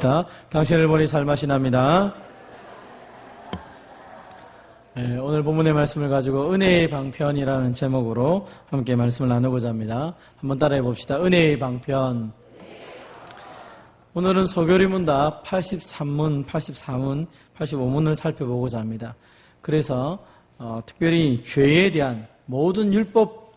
기도합시다. 당신을 보니 살맛이 납니다. 오늘 본문의 말씀을 가지고 은혜의 방편이라는 제목으로 함께 말씀을 나누고자 합니다. 한번 따라해 봅시다. 은혜의 방편. 오늘은 소교리문답 83문, 84문, 85문을 살펴보고자 합니다. 그래서 특별히 죄에 대한 모든 율법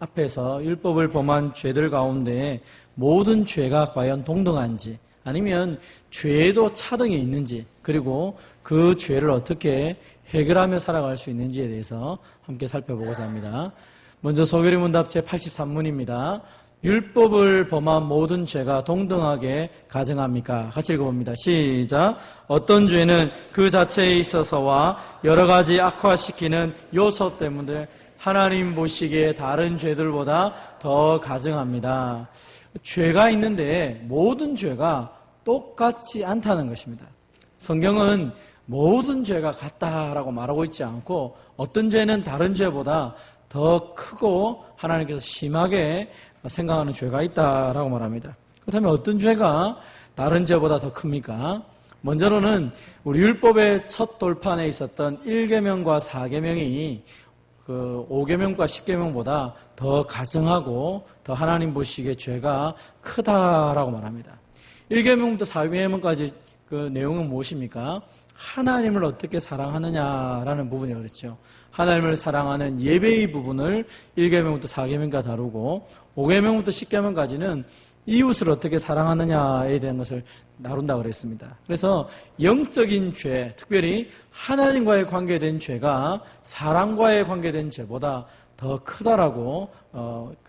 앞에서 율법을 범한 죄들 가운데 모든 죄가 과연 동등한지, 아니면 죄에도 차등이 있는지, 그리고 그 죄를 어떻게 해결하며 살아갈 수 있는지에 대해서 함께 살펴보고자 합니다. 먼저 소교리문답 제83문입니다. 율법을 범한 모든 죄가 동등하게 가증합니까? 같이 읽어봅니다. 시작. 어떤 죄는 그 자체에 있어서와 여러 가지 악화시키는 요소 때문에 하나님 보시기에 다른 죄들보다 더 가증합니다. 죄가 있는데 모든 죄가 똑같지 않다는 것입니다. 성경은 모든 죄가 같다라고 말하고 있지 않고 어떤 죄는 다른 죄보다 더 크고 하나님께서 심하게 생각하는 죄가 있다라고 말합니다. 그렇다면 어떤 죄가 다른 죄보다 더 큽니까? 먼저로는 우리 율법의 첫 돌판에 있었던 1계명과 4계명이 그 5계명과 10계명보다 더 가증하고 더 하나님 보시기에 죄가 크다라고 말합니다. 1계명부터 4계명까지 그 내용은 무엇입니까? 하나님을 어떻게 사랑하느냐라는 부분이 그렇죠. 하나님을 사랑하는 예배의 부분을 1계명부터 4계명까지 다루고 5계명부터 10계명까지는 이웃을 어떻게 사랑하느냐에 대한 것을 다룬다고 그랬습니다. 그래서 영적인 죄, 특별히 하나님과의 관계된 죄가 사람과의 관계된 죄보다 더 크다라고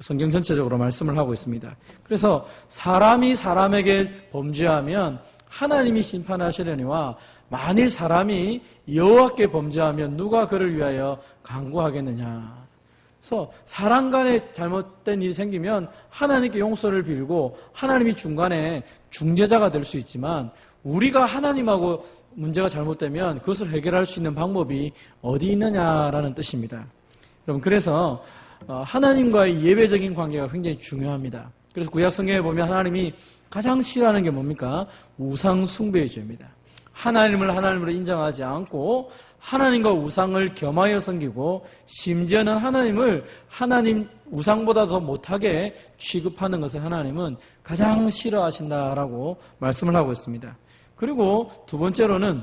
성경 전체적으로 말씀을 하고 있습니다. 그래서 사람이 사람에게 범죄하면 하나님이 심판하시려니와 만일 사람이 여호와께 범죄하면 누가 그를 위하여 간구하겠느냐. 그래서 사람 간에 잘못된 일이 생기면 하나님께 용서를 빌고 하나님이 중간에 중재자가 될 수 있지만 우리가 하나님하고 문제가 잘못되면 그것을 해결할 수 있는 방법이 어디 있느냐라는 뜻입니다. 여러분, 그래서 하나님과의 예배적인 관계가 굉장히 중요합니다. 그래서 구약 성경에 보면 하나님이 가장 싫어하는 게 뭡니까? 우상 숭배의 죄입니다. 하나님을 하나님으로 인정하지 않고 하나님과 우상을 겸하여 섬기고 심지어는 하나님을 하나님 우상보다 더 못하게 취급하는 것을 하나님은 가장 싫어하신다라고 말씀을 하고 있습니다. 그리고 두 번째로는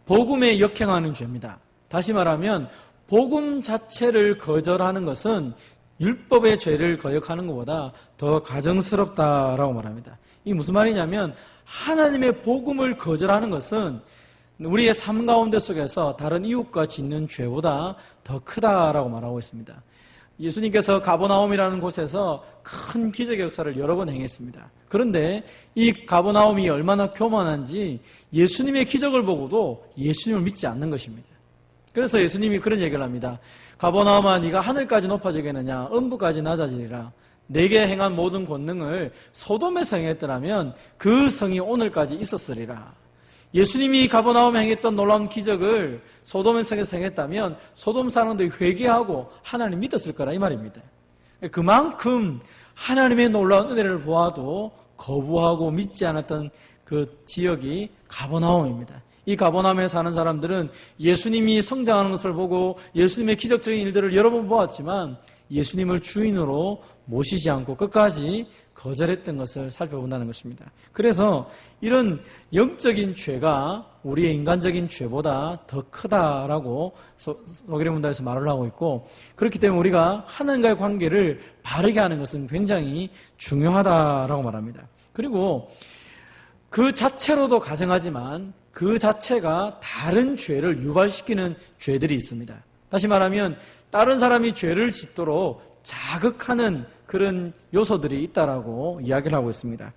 복음에 역행하는 죄입니다. 다시 말하면 복음 자체를 거절하는 것은 율법의 죄를 거역하는 것보다 더 가증스럽다라고 말합니다. 이게 무슨 말이냐면 하나님의 복음을 거절하는 것은 우리의 삶 가운데 속에서 다른 이웃과 짓는 죄보다 더 크다라고 말하고 있습니다. 예수님께서 가버나움이라는 곳에서 큰 기적의 역사를 여러 번 행했습니다. 그런데 이 가버나움이 얼마나 교만한지 예수님의 기적을 보고도 예수님을 믿지 않는 것입니다. 그래서 예수님이 그런 얘기를 합니다. 가버나움아, 네가 하늘까지 높아지겠느냐? 음부까지 낮아지리라. 내게 행한 모든 권능을 소돔에서 행했더라면 그 성이 오늘까지 있었으리라. 예수님이 가버나움에 행했던 놀라운 기적을 소돔의 성에서 행했다면 소돔 사람들이 회개하고 하나님 믿었을 거라 이 말입니다. 그만큼 하나님의 놀라운 은혜를 보아도 거부하고 믿지 않았던 그 지역이 가버나움입니다. 이 가버나움에 사는 사람들은 예수님이 성장하는 것을 보고 예수님의 기적적인 일들을 여러 번 보았지만 예수님을 주인으로 모시지 않고 끝까지 거절했던 것을 살펴본다는 것입니다. 그래서 이런 영적인 죄가 우리의 인간적인 죄보다 더 크다라고 소교리문답에서 말을 하고 있고, 그렇기 때문에 우리가 하나님과의 관계를 바르게 하는 것은 굉장히 중요하다라고 말합니다. 그리고 그 자체로도 가증하지만 그 자체가 다른 죄를 유발시키는 죄들이 있습니다. 다시 말하면 다른 사람이 죄를 짓도록 자극하는 그런 요소들이 있다라고 이야기를 하고 있습니다.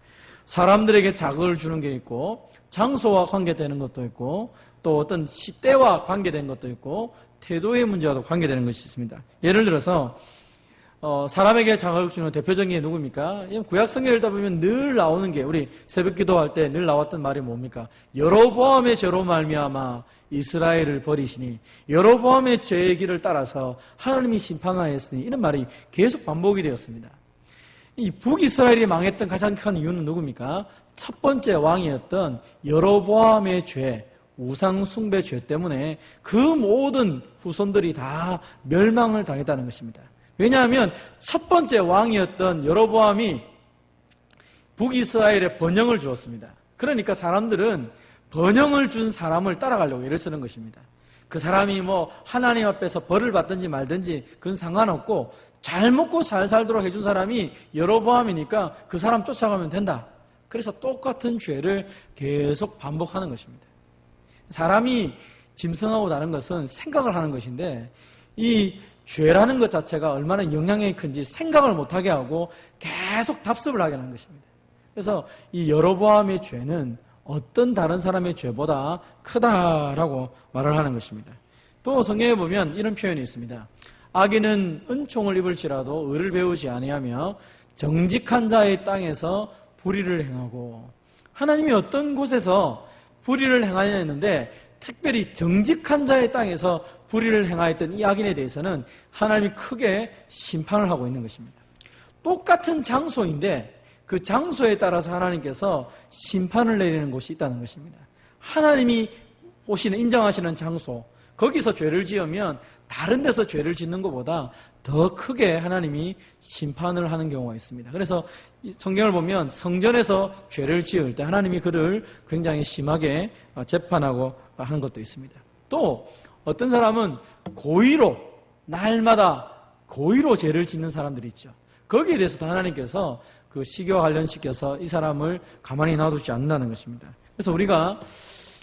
사람들에게 자극을 주는 게 있고, 장소와 관계되는 것도 있고, 또 어떤 시대와 관계된 것도 있고, 태도의 문제와도 관계되는 것이 있습니다. 예를 들어서 사람에게 자극을 주는 대표적인 게 누굽니까? 구약 성경을 읽다 보면 늘 나오는 게, 우리 새벽 기도할 때 늘 나왔던 말이 뭡니까? 여로보암의 죄로 말미암아 이스라엘을 버리시니 여로보암의 죄의 길을 따라서 하나님이 심판하였으니, 이런 말이 계속 반복이 되었습니다. 이 북이스라엘이 망했던 가장 큰 이유는 누굽니까? 첫 번째 왕이었던 여로보암의 죄, 우상 숭배 죄 때문에 그 모든 후손들이 다 멸망을 당했다는 것입니다. 왜냐하면 첫 번째 왕이었던 여로보암이 북이스라엘에 번영을 주었습니다. 그러니까 사람들은 번영을 준 사람을 따라가려고 애를 쓰는 것입니다. 그 사람이 하나님 앞에서 벌을 받든지 말든지 그건 상관없고 잘 먹고 잘 살도록 해준 사람이 여로보암이니까 그 사람 쫓아가면 된다. 그래서 똑같은 죄를 계속 반복하는 것입니다. 사람이 짐승하고 다른 것은 생각을 하는 것인데 이 죄라는 것 자체가 얼마나 영향력이 큰지 생각을 못하게 하고 계속 답습을 하게 하는 것입니다. 그래서 이 여로보암의 죄는 어떤 다른 사람의 죄보다 크다라고 말을 하는 것입니다. 또 성경에 보면 이런 표현이 있습니다. 악인은 은총을 입을지라도 의를 배우지 아니하며 정직한 자의 땅에서 불의를 행하고, 하나님이 어떤 곳에서 불의를 행하냐 했는데 특별히 정직한 자의 땅에서 불의를 행하였던 이 악인에 대해서는 하나님이 크게 심판을 하고 있는 것입니다. 똑같은 장소인데 그 장소에 따라서 하나님께서 심판을 내리는 곳이 있다는 것입니다. 하나님이 보시는, 인정하시는 장소, 거기서 죄를 지으면 다른 데서 죄를 짓는 것보다 더 크게 하나님이 심판을 하는 경우가 있습니다. 그래서 성경을 보면 성전에서 죄를 지을 때 하나님이 그를 굉장히 심하게 재판하고 하는 것도 있습니다. 또 어떤 사람은 고의로, 날마다 고의로 죄를 짓는 사람들이 있죠. 거기에 대해서도 하나님께서 그 시기와 관련시켜서 이 사람을 가만히 놔두지 않는다는 것입니다. 그래서 우리가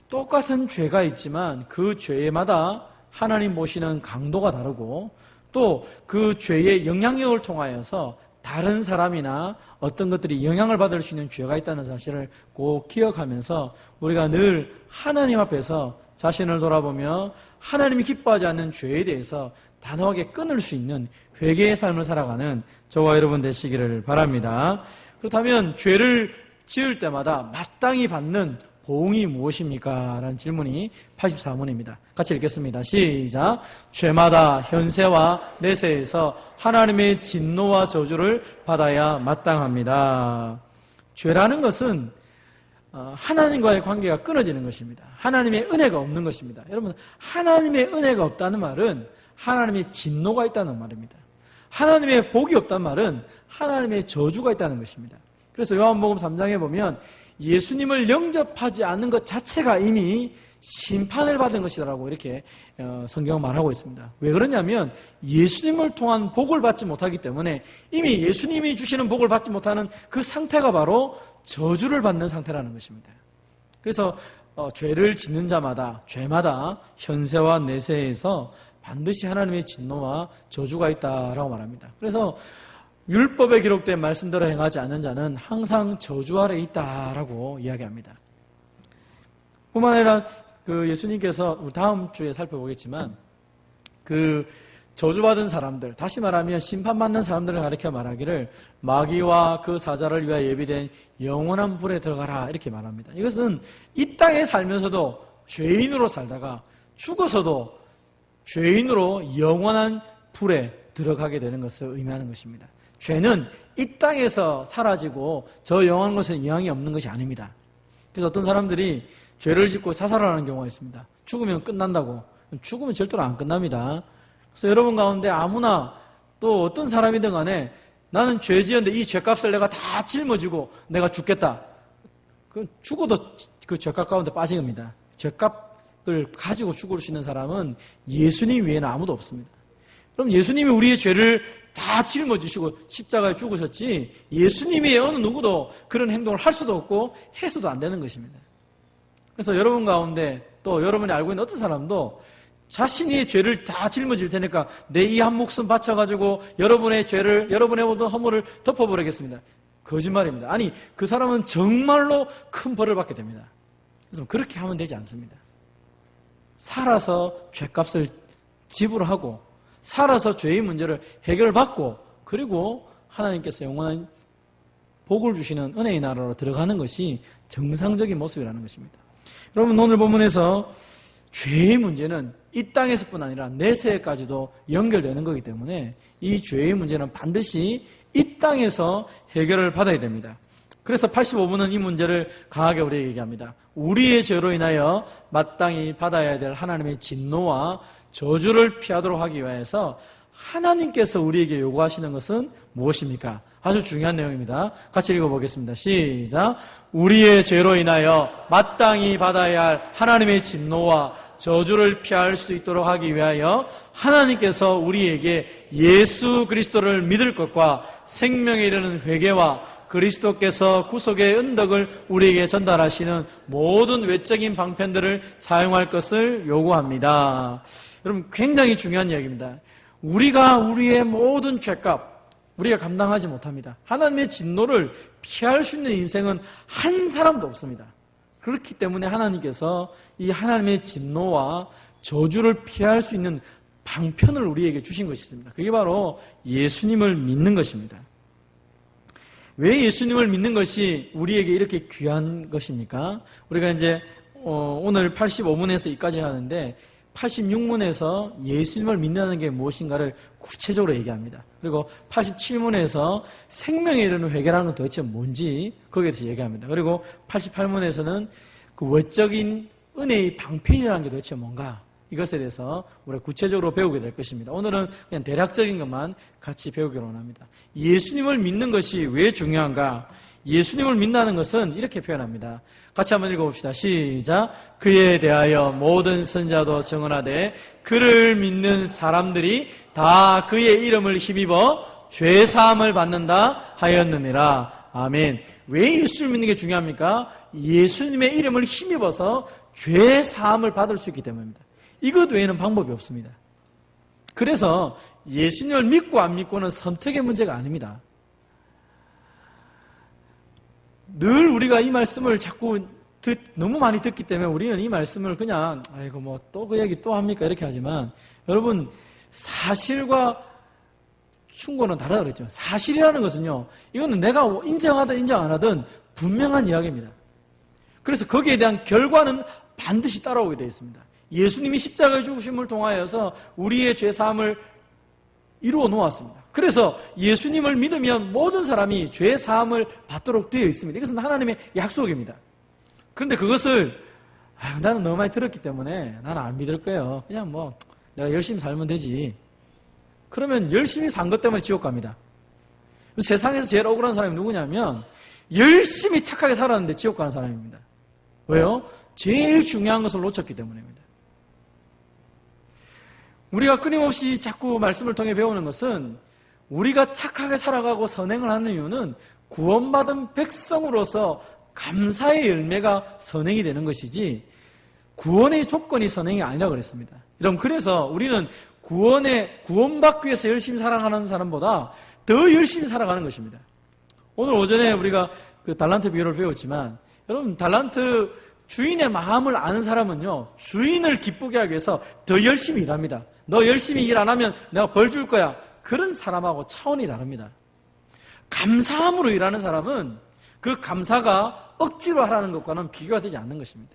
똑같은 죄가 있지만 그 죄마다 하나님 보시는 강도가 다르고 또 그 죄의 영향력을 통하여서 다른 사람이나 어떤 것들이 영향을 받을 수 있는 죄가 있다는 사실을 꼭 기억하면서 우리가 늘 하나님 앞에서 자신을 돌아보며 하나님이 기뻐하지 않는 죄에 대해서 단호하게 끊을 수 있는 회개의 삶을 살아가는 저와 여러분 되시기를 바랍니다. 그렇다면 죄를 지을 때마다 마땅히 받는 보응이 무엇입니까? 라는 질문이 84문입니다. 같이 읽겠습니다. 시작. 죄마다 현세와 내세에서 하나님의 진노와 저주를 받아야 마땅합니다. 죄라는 것은 하나님과의 관계가 끊어지는 것입니다. 하나님의 은혜가 없는 것입니다. 여러분, 하나님의 은혜가 없다는 말은 하나님의 진노가 있다는 말입니다. 하나님의 복이 없다는 말은 하나님의 저주가 있다는 것입니다. 그래서 요한복음 3장에 보면 예수님을 영접하지 않는 것 자체가 이미 심판을 받은 것이라고 이렇게 성경은 말하고 있습니다. 왜 그러냐면 예수님을 통한 복을 받지 못하기 때문에 이미 예수님이 주시는 복을 받지 못하는 그 상태가 바로 저주를 받는 상태라는 것입니다. 그래서 죄를 짓는 자마다, 죄마다 현세와 내세에서 반드시 하나님의 진노와 저주가 있다라고 말합니다. 그래서 율법에 기록된 말씀대로 행하지 않는 자는 항상 저주 아래 있다라고 이야기합니다. 뿐만 아니라 예수님께서 다음 주에 살펴보겠지만 그 저주받은 사람들, 다시 말하면 심판받는 사람들을 가리켜 말하기를 마귀와 그 사자를 위하여 예비된 영원한 불에 들어가라 이렇게 말합니다. 이것은 이 땅에 살면서도 죄인으로 살다가 죽어서도 죄인으로 영원한 불에 들어가게 되는 것을 의미하는 것입니다. 죄는 이 땅에서 사라지고 저 영원한 것에 영향이 없는 것이 아닙니다. 그래서 어떤 사람들이 죄를 짓고 자살을 하는 경우가 있습니다. 죽으면 끝난다고. 죽으면 절대로 안 끝납니다. 그래서 여러분 가운데 아무나 또 어떤 사람이든 간에 나는 죄 지었는데 이 죄값을 내가 다 짊어지고 내가 죽겠다. 죽어도 그 죄값 가운데 빠진 겁니다. 죄값을 가지고 죽을 수 있는 사람은 예수님 외에는 아무도 없습니다. 그럼 예수님이 우리의 죄를 다 짊어지시고 십자가에 죽으셨지 예수님이 어느 누구도 그런 행동을 할 수도 없고 해서도 안 되는 것입니다. 그래서 여러분 가운데 또 여러분이 알고 있는 어떤 사람도 자신이 죄를 다 짊어질 테니까 내 이 한 목숨 바쳐가지고 여러분의 죄를, 여러분의 모든 허물을 덮어버리겠습니다. 거짓말입니다. 아니, 그 사람은 정말로 큰 벌을 받게 됩니다. 그래서 그렇게 하면 되지 않습니다. 살아서 죄값을 지불하고 살아서 죄의 문제를 해결받고 그리고 하나님께서 영원한 복을 주시는 은혜의 나라로 들어가는 것이 정상적인 모습이라는 것입니다. 여러분, 오늘 본문에서 죄의 문제는 이 땅에서뿐 아니라 내세까지도 연결되는 거기 때문에 이 죄의 문제는 반드시 이 땅에서 해결을 받아야 됩니다. 그래서 85분은 이 문제를 강하게 우리에게 얘기합니다. 우리의 죄로 인하여 마땅히 받아야 될 하나님의 진노와 저주를 피하도록 하기 위해서 하나님께서 우리에게 요구하시는 것은 무엇입니까? 아주 중요한 내용입니다. 같이 읽어보겠습니다. 시작. 우리의 죄로 인하여 마땅히 받아야 할 하나님의 진노와 저주를 피할 수 있도록 하기 위하여 하나님께서 우리에게 예수 그리스도를 믿을 것과 생명에 이르는 회개와 그리스도께서 구속의 은덕을 우리에게 전달하시는 모든 외적인 방편들을 사용할 것을 요구합니다. 여러분, 굉장히 중요한 이야기입니다. 우리가 우리의 모든 죄값 우리가 감당하지 못합니다. 하나님의 진노를 피할 수 있는 인생은 한 사람도 없습니다. 그렇기 때문에 하나님께서 이 하나님의 진노와 저주를 피할 수 있는 방편을 우리에게 주신 것이 있습니다. 그게 바로 예수님을 믿는 것입니다. 왜 예수님을 믿는 것이 우리에게 이렇게 귀한 것입니까? 우리가 이제 오늘 85문에서 이까지 하는데 86문에서 예수님을 믿는다는 게 무엇인가를 구체적으로 얘기합니다. 그리고 87문에서 생명에 이르는 회개라는 건 도대체 뭔지 거기에 대해서 얘기합니다. 그리고 88문에서는 그 외적인 은혜의 방편이라는 게 도대체 뭔가 이것에 대해서 우리가 구체적으로 배우게 될 것입니다. 오늘은 그냥 대략적인 것만 같이 배우기를 원합니다. 예수님을 믿는 것이 왜 중요한가? 예수님을 믿는다는 것은 이렇게 표현합니다. 같이 한번 읽어봅시다. 시작. 그에 대하여 모든 선지자도 증언하되 그를 믿는 사람들이 다 그의 이름을 힘입어 죄사함을 받는다 하였느니라. 아멘. 왜 예수를 믿는 게 중요합니까? 예수님의 이름을 힘입어서 죄사함을 받을 수 있기 때문입니다. 이것 외에는 방법이 없습니다. 그래서 예수님을 믿고 안 믿고는 선택의 문제가 아닙니다. 늘 우리가 이 말씀을 자꾸 너무 많이 듣기 때문에 우리는 이 말씀을 그냥 아이고 뭐 또 그 얘기 또 합니까 이렇게 하지만 여러분 사실과 충고는 다르다고 그랬지만 사실이라는 것은요 이거는 내가 인정하든 인정 안 하든 분명한 이야기입니다. 그래서 거기에 대한 결과는 반드시 따라오게 되어 있습니다. 예수님이 십자가의 죽으심을 통하여서 우리의 죄사함을 이루어 놓았습니다. 그래서 예수님을 믿으면 모든 사람이 죄사함을 받도록 되어 있습니다. 이것은 하나님의 약속입니다. 그런데 그것을 나는 너무 많이 들었기 때문에 나는 안 믿을 거예요. 그냥 뭐 내가 열심히 살면 되지. 그러면 열심히 산 것 때문에 지옥 갑니다. 세상에서 제일 억울한 사람이 누구냐면 열심히 착하게 살았는데 지옥 가는 사람입니다. 왜요? 제일 중요한 것을 놓쳤기 때문입니다. 우리가 끊임없이 자꾸 말씀을 통해 배우는 것은 우리가 착하게 살아가고 선행을 하는 이유는 구원받은 백성으로서 감사의 열매가 선행이 되는 것이지 구원의 조건이 선행이 아니라고 그랬습니다. 여러분 그래서 우리는 구원받기 위해서 열심히 살아가는 사람보다 더 열심히 살아가는 것입니다. 오늘 오전에 우리가 그 달란트 비유를 배웠지만 여러분 달란트 주인의 마음을 아는 사람은요 주인을 기쁘게 하기 위해서 더 열심히 일합니다. 너 열심히 일 안 하면 내가 벌 줄 거야. 그런 사람하고 차원이 다릅니다. 감사함으로 일하는 사람은 그 감사가 억지로 하라는 것과는 비교가 되지 않는 것입니다.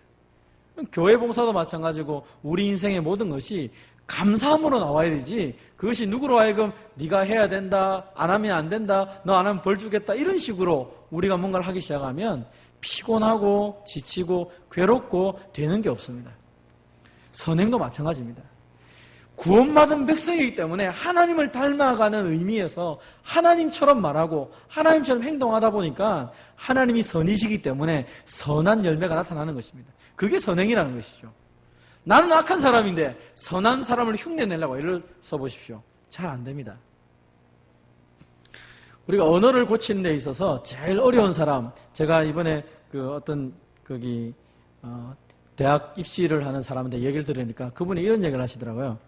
교회 봉사도 마찬가지고 우리 인생의 모든 것이 감사함으로 나와야 되지 그것이 누구로 하여금 네가 해야 된다, 안 하면 안 된다, 너 안 하면 벌 주겠다 이런 식으로 우리가 뭔가를 하기 시작하면 피곤하고 지치고 괴롭고 되는 게 없습니다. 선행도 마찬가지입니다. 구원받은 백성이기 때문에 하나님을 닮아가는 의미에서 하나님처럼 말하고 하나님처럼 행동하다 보니까 하나님이 선이시기 때문에 선한 열매가 나타나는 것입니다. 그게 선행이라는 것이죠. 나는 악한 사람인데 선한 사람을 흉내내려고 예를 써보십시오. 잘 안 됩니다. 우리가 언어를 고치는 데 있어서 제일 어려운 사람, 제가 이번에 대학 입시를 하는 사람한테 얘기를 들으니까 그분이 이런 얘기를 하시더라고요.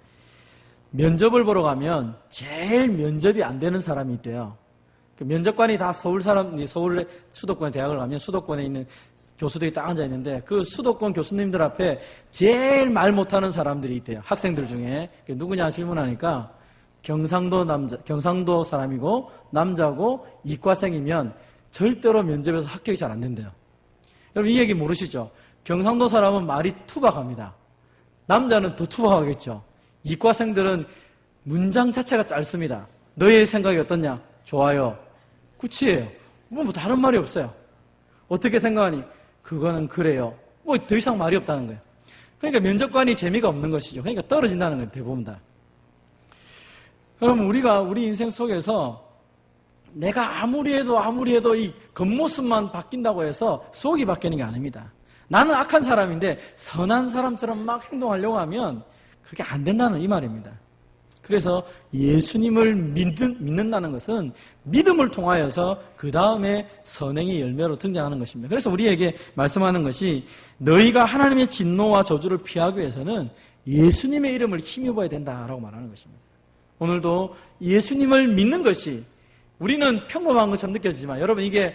면접을 보러 가면 제일 면접이 안 되는 사람이 있대요. 그 면접관이 다 서울 수도권의 대학을 가면 수도권에 있는 교수들이 딱 앉아 있는데 그 수도권 교수님들 앞에 제일 말 못하는 사람들이 있대요. 학생들 중에. 누구냐 질문하니까 경상도 사람이고 남자고 이과생이면 절대로 면접에서 합격이 잘 안 된대요. 여러분 이 얘기 모르시죠? 경상도 사람은 말이 투박합니다. 남자는 더 투박하겠죠. 이과생들은 문장 자체가 짧습니다. 너의 생각이 어떠냐? 좋아요, 끝이에요. 뭐 다른 말이 없어요. 어떻게 생각하니? 그거는 그래요. 뭐 더 이상 말이 없다는 거예요. 그러니까 면접관이 재미가 없는 것이죠. 그러니까 떨어진다는 거예요, 대부분 다. 그럼 우리가 우리 인생 속에서 내가 아무리 해도 이 겉모습만 바뀐다고 해서 속이 바뀌는 게 아닙니다. 나는 악한 사람인데 선한 사람처럼 막 행동하려고 하면 그게 안 된다는 이 말입니다. 그래서 예수님을 믿는다는 것은 믿음을 통하여서 그 다음에 선행의 열매로 등장하는 것입니다. 그래서 우리에게 말씀하는 것이 너희가 하나님의 진노와 저주를 피하기 위해서는 예수님의 이름을 힘입어야 된다라고 말하는 것입니다. 오늘도 예수님을 믿는 것이 우리는 평범한 것처럼 느껴지지만 여러분 이게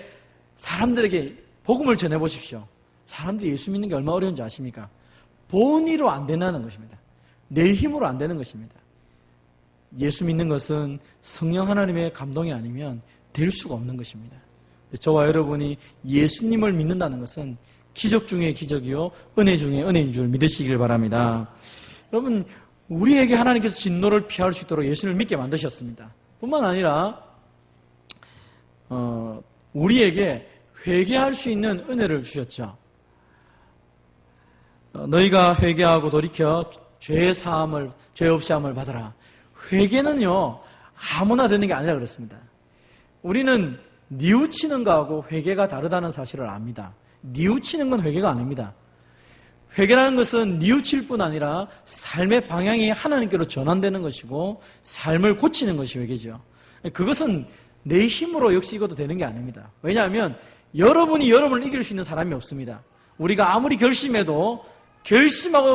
사람들에게 복음을 전해보십시오. 사람들이 예수 믿는 게 얼마나 어려운지 아십니까? 본의로 안 된다는 것입니다. 내 힘으로 안 되는 것입니다. 예수 믿는 것은 성령 하나님의 감동이 아니면 될 수가 없는 것입니다. 저와 여러분이 예수님을 믿는다는 것은 기적 중에 기적이요 은혜 중에 은혜인 줄 믿으시길 바랍니다. 여러분 우리에게 하나님께서 진노를 피할 수 있도록 예수님을 믿게 만드셨습니다. 뿐만 아니라 우리에게 회개할 수 있는 은혜를 주셨죠. 너희가 회개하고 돌이켜 죄 없이 함을 받아라. 회개는요 아무나 되는 게 아니라 그렇습니다. 우리는 뉘우치는 거하고 회개가 다르다는 사실을 압니다. 뉘우치는 건 회개가 아닙니다. 회개라는 것은 뉘우칠 뿐 아니라 삶의 방향이 하나님께로 전환되는 것이고 삶을 고치는 것이 회개죠. 그것은 내 힘으로 역시 이것도 되는 게 아닙니다. 왜냐하면 여러분이 여러분을 이길 수 있는 사람이 없습니다. 우리가 아무리 결심하고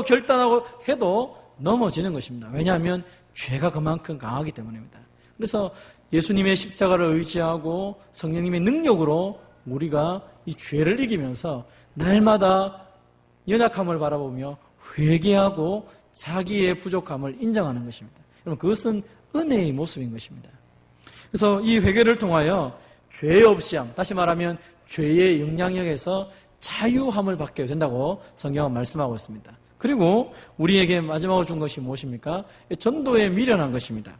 결단하고 해도 넘어지는 것입니다. 왜냐하면 죄가 그만큼 강하기 때문입니다. 그래서 예수님의 십자가를 의지하고 성령님의 능력으로 우리가 이 죄를 이기면서 날마다 연약함을 바라보며 회개하고 자기의 부족함을 인정하는 것입니다. 여러분 그것은 은혜의 모습인 것입니다. 그래서 이 회개를 통하여 죄 없이 함, 다시 말하면 죄의 영향력에서 자유함을 받게 된다고 성경은 말씀하고 있습니다. 그리고 우리에게 마지막으로 준 것이 무엇입니까? 전도에 미련한 것입니다.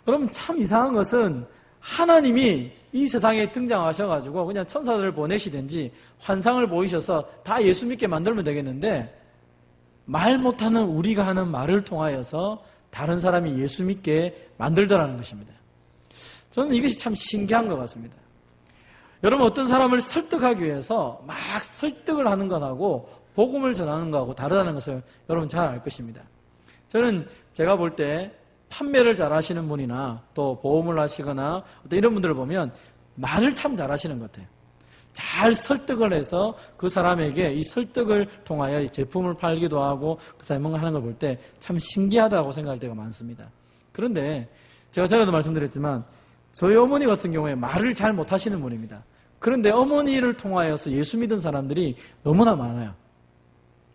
여러분 참 이상한 것은 하나님이 이 세상에 등장하셔가지고 그냥 천사들을 보내시든지 환상을 보이셔서 다 예수 믿게 만들면 되겠는데 말 못하는 우리가 하는 말을 통하여서 다른 사람이 예수 믿게 만들더라는 것입니다. 저는 이것이 참 신기한 것 같습니다. 여러분 어떤 사람을 설득하기 위해서 막 설득을 하는 것하고 복음을 전하는 것하고 다르다는 것을 여러분 잘 알 것입니다. 저는 제가 볼 때 판매를 잘 하시는 분이나 또 보험을 하시거나 어떤 이런 분들을 보면 말을 참 잘 하시는 것 같아요. 잘 설득을 해서 그 사람에게 이 설득을 통하여 제품을 팔기도 하고 그 사람이 뭔가 하는 걸 볼 때 참 신기하다고 생각할 때가 많습니다. 그런데 제가 전에도 말씀드렸지만 저희 어머니 같은 경우에 말을 잘 못하시는 분입니다. 그런데 어머니를 통하여서 예수 믿은 사람들이 너무나 많아요.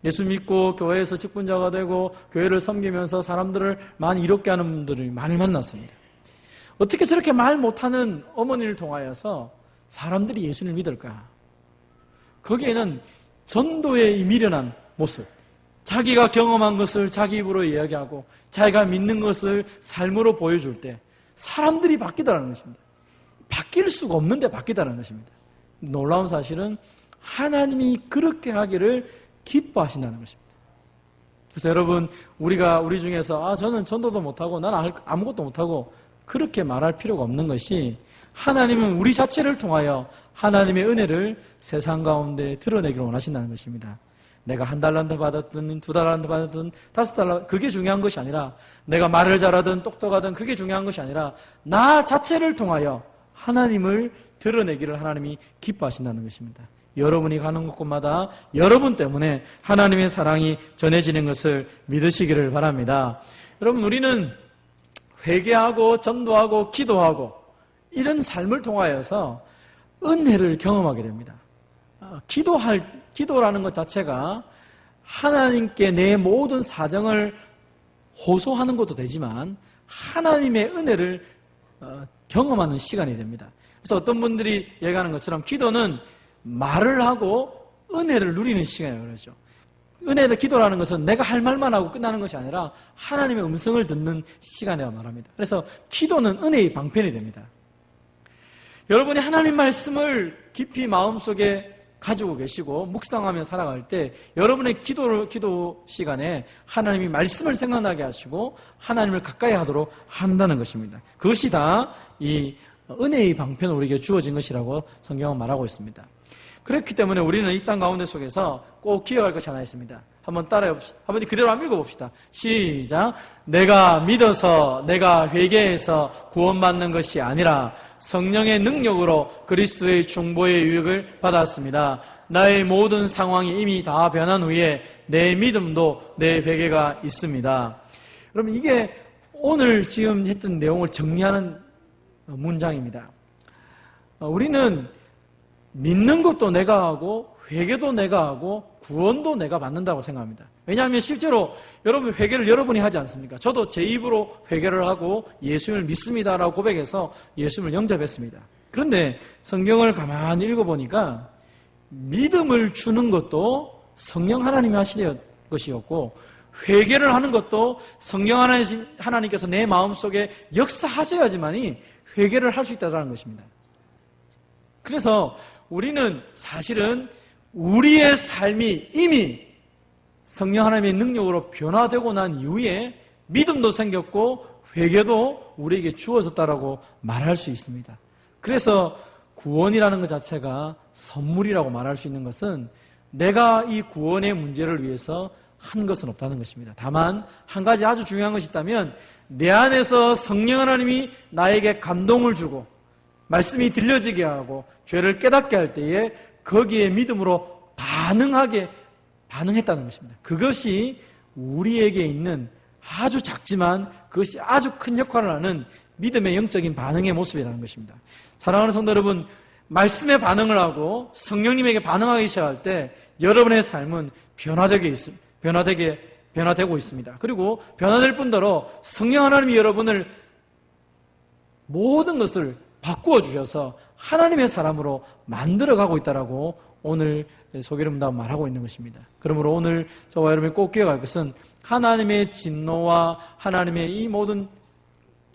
예수 믿고 교회에서 직분자가 되고 교회를 섬기면서 사람들을 많이 이롭게 하는 분들을 많이 만났습니다. 어떻게 저렇게 말 못하는 어머니를 통하여서 사람들이 예수를 믿을까? 거기에는 전도의 미련한 모습, 자기가 경험한 것을 자기 입으로 이야기하고 자기가 믿는 것을 삶으로 보여줄 때 사람들이 바뀌더라는 것입니다. 바뀔 수가 없는데 바뀌더라는 것입니다. 놀라운 사실은 하나님이 그렇게 하기를 기뻐하신다는 것입니다. 그래서 여러분 우리가 우리 중에서 저는 전도도 못하고 나는 아무것도 못하고 그렇게 말할 필요가 없는 것이 하나님은 우리 자체를 통하여 하나님의 은혜를 세상 가운데 드러내기를 원하신다는 것입니다. 내가 1달란트 받았든 2달란트 받았든 5달란트 그게 중요한 것이 아니라 내가 말을 잘하든 똑똑하든 그게 중요한 것이 아니라 나 자체를 통하여 하나님을 드러내기를 하나님이 기뻐하신다는 것입니다. 여러분이 가는 곳마다 여러분 때문에 하나님의 사랑이 전해지는 것을 믿으시기를 바랍니다. 여러분 우리는 회개하고 전도하고 기도하고 이런 삶을 통하여서 은혜를 경험하게 됩니다. 기도라는 것 자체가 하나님께 내 모든 사정을 호소하는 것도 되지만 하나님의 은혜를 경험하는 시간이 됩니다. 그래서 어떤 분들이 얘기하는 것처럼 기도는 말을 하고 은혜를 누리는 시간이라고 그러죠. 은혜를 기도라는 것은 내가 할 말만 하고 끝나는 것이 아니라 하나님의 음성을 듣는 시간이라고 말합니다. 그래서 기도는 은혜의 방편이 됩니다. 여러분이 하나님 말씀을 깊이 마음속에 가지고 계시고 묵상하며 살아갈 때 여러분의 기도 시간에 하나님이 말씀을 생각나게 하시고 하나님을 가까이 하도록 한다는 것입니다. 그것이 다 이 은혜의 방편으로 우리에게 주어진 것이라고 성경은 말하고 있습니다. 그렇기 때문에 우리는 이 땅 가운데 속에서 꼭 기억할 것이 하나 있습니다. 한번 따라해봅시다. 한번 그대로 한번 읽어봅시다. 시작. 내가 믿어서 내가 회개해서 구원받는 것이 아니라 성령의 능력으로 그리스도의 중보의 유익을 받았습니다. 나의 모든 상황이 이미 다 변한 후에 내 믿음도 내 회개가 있습니다. 여러분, 이게 오늘 지금 했던 내용을 정리하는 문장입니다. 우리는 믿는 것도 내가 하고 회개도 내가 하고 구원도 내가 받는다고 생각합니다. 왜냐하면 실제로 여러분 회개를 여러분이 하지 않습니까? 저도 제 입으로 회개를 하고 예수님을 믿습니다라고 고백해서 예수님을 영접했습니다. 그런데 성경을 가만히 읽어보니까 믿음을 주는 것도 성령 하나님이 하시는 것이었고 회개를 하는 것도 성령 하나님께서 내 마음속에 역사하셔야지만이 회개를 할 수 있다는 것입니다. 그래서 우리는 사실은 우리의 삶이 이미 성령 하나님의 능력으로 변화되고 난 이후에 믿음도 생겼고 회개도 우리에게 주어졌다라고 말할 수 있습니다. 그래서 구원이라는 것 자체가 선물이라고 말할 수 있는 것은 내가 이 구원의 문제를 위해서 한 것은 없다는 것입니다. 다만 한 가지 아주 중요한 것이 있다면 내 안에서 성령 하나님이 나에게 감동을 주고 말씀이 들려지게 하고 죄를 깨닫게 할 때에 거기에 믿음으로 반응했다는 것입니다. 그것이 우리에게 있는 아주 작지만 그것이 아주 큰 역할을 하는 믿음의 영적인 반응의 모습이라는 것입니다. 사랑하는 성도 여러분, 말씀에 반응을 하고 성령님에게 반응하기 시작할 때 여러분의 삶은 변화되고 있습니다. 그리고 변화될 뿐더러 성령 하나님이 여러분을 모든 것을 바꾸어 주셔서 하나님의 사람으로 만들어가고 있다라고 오늘 소개름답 말하고 있는 것입니다. 그러므로 오늘 저와 여러분이 꼭 기억할 것은 하나님의 진노와 하나님의 이 모든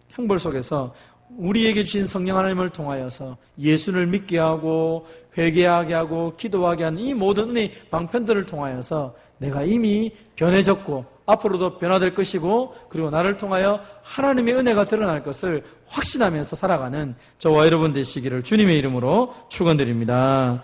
형벌 속에서 우리에게 주신 성령 하나님을 통하여서 예수를 믿게 하고 회개하게 하고 기도하게 하는 이 모든 은혜의 방편들을 통하여서 내가 이미 변해졌고 앞으로도 변화될 것이고 그리고 나를 통하여 하나님의 은혜가 드러날 것을 확신하면서 살아가는 저와 여러분 되시기를 주님의 이름으로 축원드립니다.